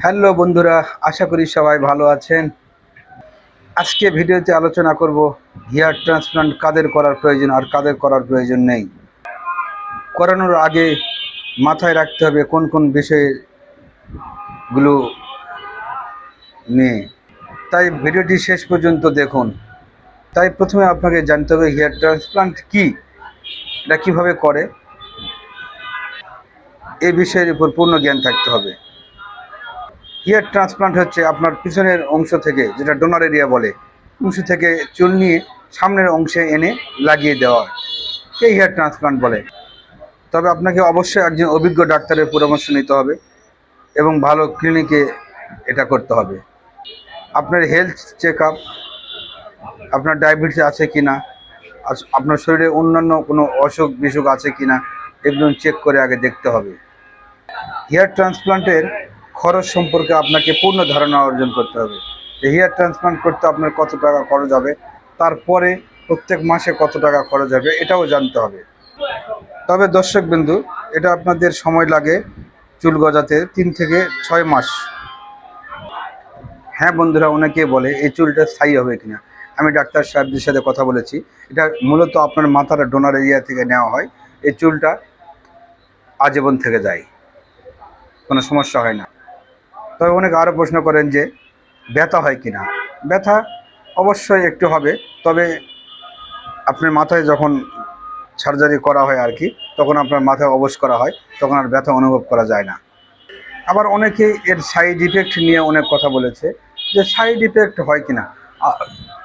Hello বন্ধুরা, আশা করি সবাই ভালো আছেন। আজকে ভিডিওতে আলোচনা করব হেয়ার ট্রান্সপ্লান্ট কাদের করার প্রয়োজন আর কাদের করার প্রয়োজন নেই। করানোর আগে মাথায় রাখতে হবে কোন কোন বিষয়গুলো নিয়ে। তাই ভিডিওটি শেষ পর্যন্ত দেখুন। তাই প্রথমে আপনাকে জানতে হবে হেয়ার ট্রান্সপ্লান্ট কী, এটা কীভাবে করে, এই বিষয়ের উপর পূর্ণ জ্ঞান থাকতে হবে। হেয়ার ট্রান্সপ্লান্ট হচ্ছে আপনার পিছনের অংশ থেকে, যেটা ডোনার এরিয়া বলে, অংশ থেকে চুল নিয়ে সামনের অংশে এনে লাগিয়ে দেওয়া, এই হেয়ার ট্রান্সপ্লান্ট বলে। তবে আপনাকে অবশ্যই একজন অভিজ্ঞ ডাক্তারের পরামর্শ নিতে হবে এবং ভালো ক্লিনিকে এটা করতে হবে। আপনার হেলথ চেক আপ, আপনার ডায়াবেটিস আছে কি না, আপনার শরীরে অন্যান্য কোনো অসুখ বিসুখ আছে কি না, এগুলো চেক করে আগে দেখতে হবে। হেয়ার ট্রান্সপ্লান্টের খরচ সম্পর্কে আপনাকে পূর্ণ ধারণা অর্জন করতে হবে। হেয়ার ট্রান্সপ্লান্ট করতে আপনার কত টাকা খরচ হবে, তারপরে প্রত্যেক মাসে কত টাকা খরচ হবে এটাও জানতে হবে। তবে দর্শকবিন্দু, এটা আপনাদের সময় লাগে চুল গজাতে 3 থেকে 6 মাস। হ্যাঁ বন্ধুরা, অনেকে বলে এই চুলটা স্থায়ী হবে কিনা। আমি ডাক্তার সাহেবদের সাথে কথা বলেছি, এটা মূলত আপনার মাথার ডোনার এরিয়া থেকে নেওয়া হয়। এই চুলটা আজীবন থেকে যায়, কোনো সমস্যা হয় না। তবে অনেকে আরও প্রশ্ন করেন যে ব্যথা হয় কি না। ব্যথা অবশ্যই একটু হবে, তবে আপনার মাথায় যখন সার্জারি করা হয় আর কি, তখন আপনার মাথায় অবশ করা হয়, তখন আর ব্যথা অনুভব করা যায় না। আবার অনেকে এর সাইড ইফেক্ট নিয়ে অনেক কথা বলেছে যে সাইড ইফেক্ট হয় কি না।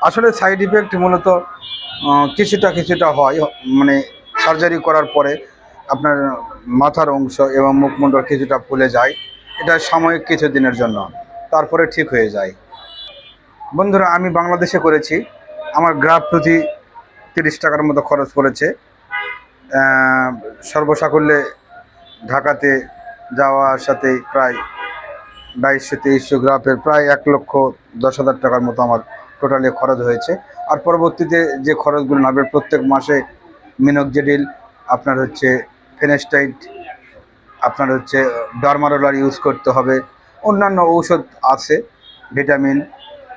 আসলে সাইড ইফেক্ট মূলত কিছুটা হয়, মানে সার্জারি করার পরে আপনার মাথার অংশ এবং মুখমণ্ডল কিছুটা ফুলে যায়। এটা সাময়িক কিছু দিনের জন্য, তারপরে ঠিক হয়ে যায়। বন্ধুরা, আমি বাংলাদেশে করেছি। আমার গ্রাফ প্রতি 30 টাকার মতো খরচ পড়েছে। সর্বসাকুল্যে ঢাকাতে যাওয়ার সাথে প্রায় 2200-2300 গ্রাফের প্রায় 1,10,000 টাকার মতো আমার টোটালি খরচ হয়েছে। আর পরবর্তীতে যে খরচগুলো নামবে, প্রত্যেক মাসে মিনোক্সিডিল, আপনার হচ্ছে ফেনেস্টাইড, আপনার হচ্ছে ডার্মারোলার ইউজ করতে হবে, অন্যান্য ঔষধ আছে, ভিটামিন,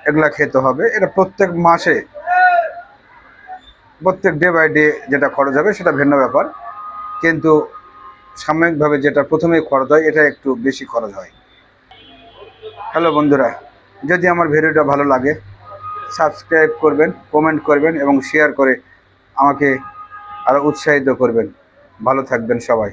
এগুলা খেতে হবে। এটা প্রত্যেক মাসে, প্রত্যেক ডে বাই ডে যেটা খরচ হবে সেটা ভিন্ন ব্যাপার, কিন্তু সাময়িকভাবে যেটা প্রথমেই খরচ হয় এটা একটু বেশি খরচ হয়। হ্যালো বন্ধুরা, যদি আমার ভিডিওটা ভালো লাগে সাবস্ক্রাইব করবেন, কমেন্ট করবেন এবং শেয়ার করে আমাকে আরও উৎসাহিত করবেন। ভালো থাকবেন সবাই।